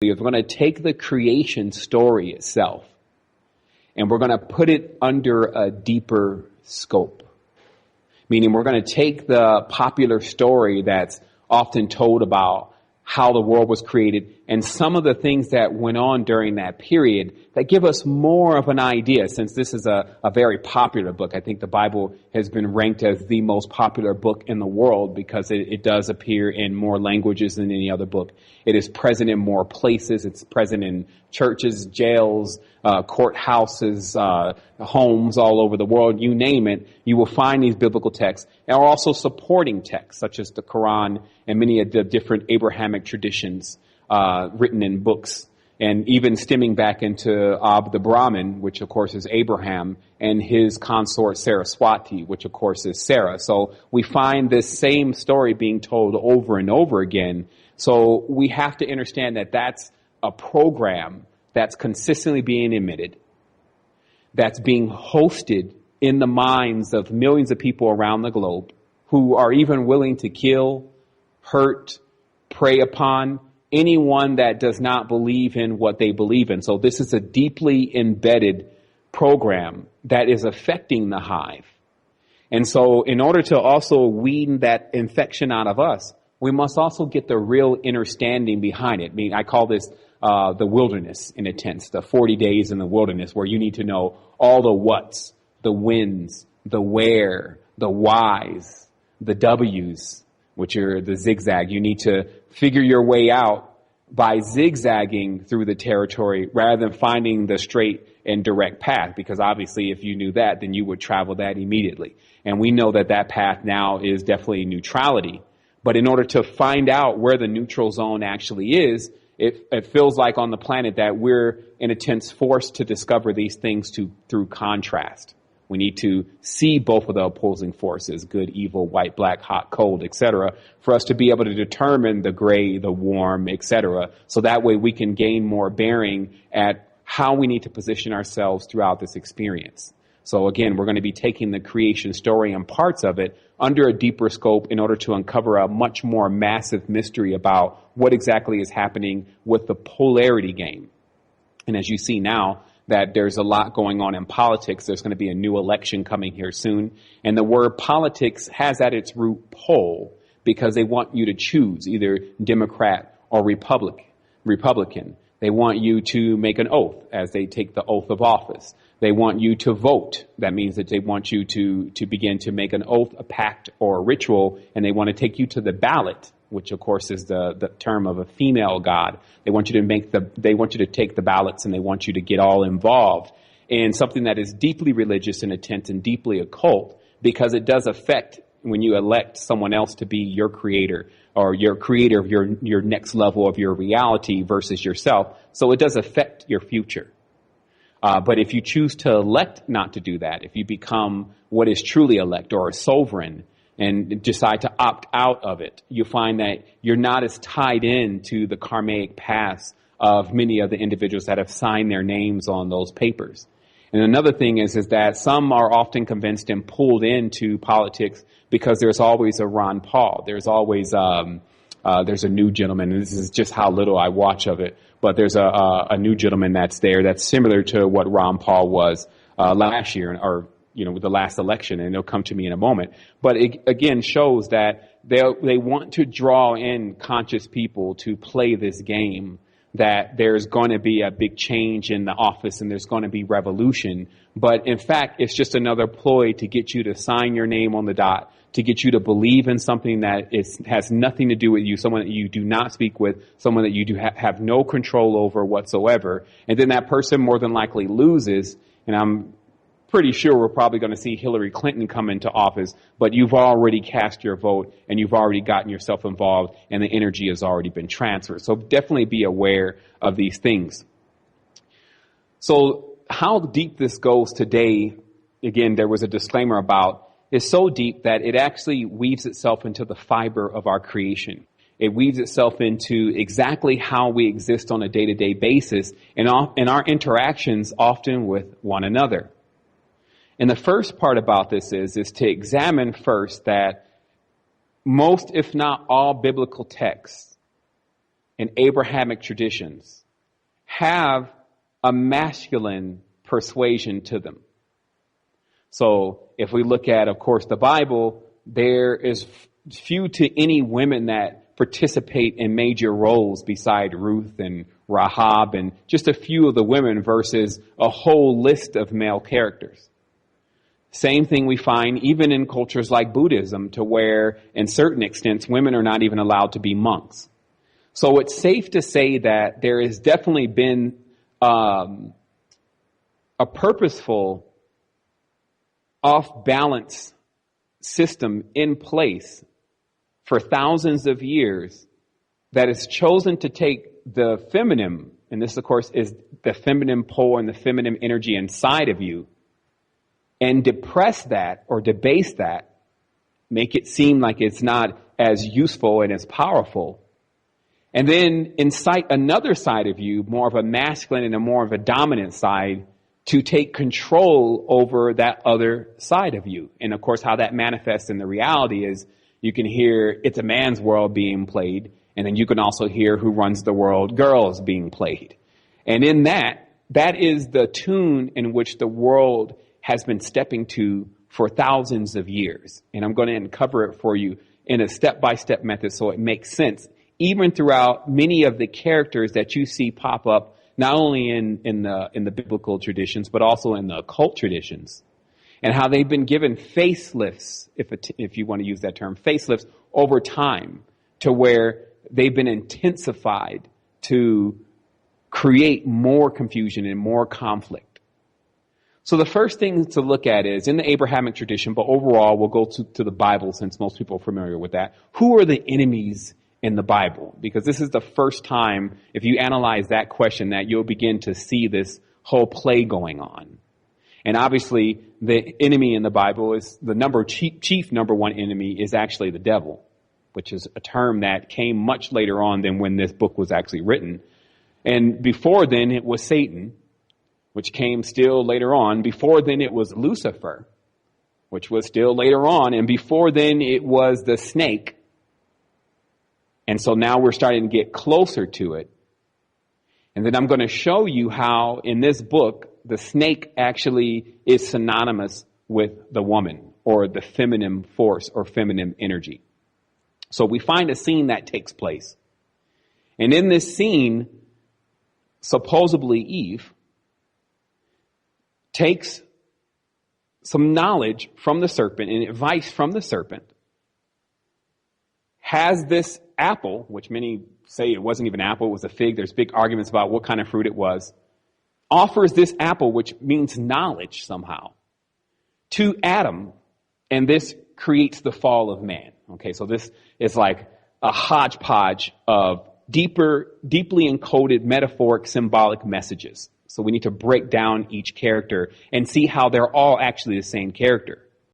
we're going to take the creation story itself and we're going to put it under a deeper scope. Meaning we're going to take the popular story that's often told about how the world was created and some of the things that went on during that period that give us more of an idea. Since this is a very popular book, I think the Bible has been ranked as the most popular book in the world because it does appear in more languages than any other book. It is present in more places. It's present in churches, jails, courthouses, homes all over the world. You name it, you will find these biblical texts. And also supporting texts such as the Quran and many of the different Abrahamic traditions written in books. And even stemming back into Ab the Brahmin, which of course is Abraham, and his consort Saraswati, which of course is Sarah. So we find this same story being told over and over again. So we have to understand that that's a program that's consistently being emitted, that's being hosted in the minds of millions of people around the globe who are even willing to kill, hurt, prey upon anyone that does not believe in what they believe in. So this is a deeply embedded program that is affecting the hive. And so in order to also weed that infection out of us, we must also get the real understanding behind it. I mean, I call this the wilderness in a sense, the 40 days in the wilderness, where you need to know all the whats, the whens, the where, the whys, the W's, which are the zigzag. You need to figure your way out by zigzagging through the territory rather than finding the straight and direct path, because obviously if you knew that, then you would travel that immediately. And we know that that path now is definitely neutrality. But in order to find out where the neutral zone actually is, it feels like on the planet that we're in a sense forced to discover these things through contrast. We need to see both of the opposing forces, good, evil, white, black, hot, cold, etc., for us to be able to determine the gray, the warm, etc. So that way we can gain more bearing at how we need to position ourselves throughout this experience. So again, we're going to be taking the creation story and parts of it under a deeper scope in order to uncover a much more massive mystery about what exactly is happening with the polarity game. And as you see now, that there's a lot going on in politics. There's going to be a new election coming here soon. And the word politics has at its root poll, because they want you to choose either Democrat or Republican. They want you to make an oath as they take the oath of office. They want you to vote. That means that they want you to begin to make an oath, a pact, or a ritual, and they want to take you to the ballot, which of course is the term of a female god. They want you to take the ballots, and they want you to get all involved in something that is deeply religious in intent and deeply occult, because it does affect when you elect someone else to be your creator, or your creator of your next level of your reality versus yourself. So it does affect your future. But if you choose to elect not to do that, if you become what is truly elect or a sovereign and decide to opt out of it, you find that you're not as tied in to the karmic paths of many of the individuals that have signed their names on those papers. And another thing is that some are often convinced and pulled into politics because there's always a Ron Paul. There's always there's a new gentleman, and this is just how little I watch of it. But there's a new gentleman that's there that's similar to what Ron Paul was last year, or with the last election, and it'll come to me in a moment. But it again shows that they want to draw in conscious people to play this game, that there's going to be a big change in the office and there's going to be revolution. But in fact, it's just another ploy to get you to sign your name on the dot, to get you to believe in something that has nothing to do with you, someone that you do not speak with, someone that you do have no control over whatsoever. And then that person more than likely loses. And I'm pretty sure we're probably going to see Hillary Clinton come into office, but you've already cast your vote and you've already gotten yourself involved and the energy has already been transferred. So definitely be aware of these things. So how deep this goes today, again, there was a disclaimer about, is so deep that it actually weaves itself into the fiber of our creation. It weaves itself into exactly how we exist on a day-to-day basis and in our interactions often with one another. And the first part about this is to examine first that most, if not all, biblical texts and Abrahamic traditions have a masculine persuasion to them. So if we look at, of course, the Bible, there is few to any women that participate in major roles beside Ruth and Rahab and just a few of the women versus a whole list of male characters. Same thing we find even in cultures like Buddhism, to where in certain extents women are not even allowed to be monks. So it's safe to say that there has definitely been a purposeful off-balance system in place for thousands of years that has chosen to take the feminine, and this of course is the feminine pole and the feminine energy inside of you, and depress that or debase that, make it seem like it's not as useful and as powerful, and then incite another side of you, more of a masculine and a more of a dominant side, to take control over that other side of you. And of course, how that manifests in the reality is you can hear It's a Man's World being played, and then you can also hear Who Runs the World Girls being played. And in that is the tune in which the world has been stepping to for thousands of years. And I'm going to uncover it for you in a step-by-step method so it makes sense, even throughout many of the characters that you see pop up, not only in the biblical traditions, but also in the occult traditions, and how they've been given facelifts, if you want to use that term, facelifts over time, to where they've been intensified to create more confusion and more conflict. So the first thing to look at is in the Abrahamic tradition, but overall we'll go to the Bible since most people are familiar with that. Who are the enemies in the Bible? Because this is the first time, if you analyze that question, that you'll begin to see this whole play going on. And obviously, the enemy in the Bible is chief number one enemy is actually the devil, which is a term that came much later on than when this book was actually written. And before then, it was Satan, which came still later on. Before then, it was Lucifer, which was still later on. And before then, it was the snake. And so now we're starting to get closer to it. And then I'm going to show you how in this book, the snake actually is synonymous with the woman, or the feminine force or feminine energy. So we find a scene that takes place. And in this scene, supposedly Eve takes some knowledge from the serpent and advice from the serpent, has this apple, which many say it wasn't even apple, it was a fig. There's big arguments about what kind of fruit it was. Offers this apple, which means knowledge somehow, to Adam, and this creates the fall of man. Okay, so this is like a hodgepodge of deeply encoded metaphoric symbolic messages. So we need to break down each character and see how they're all actually the same character.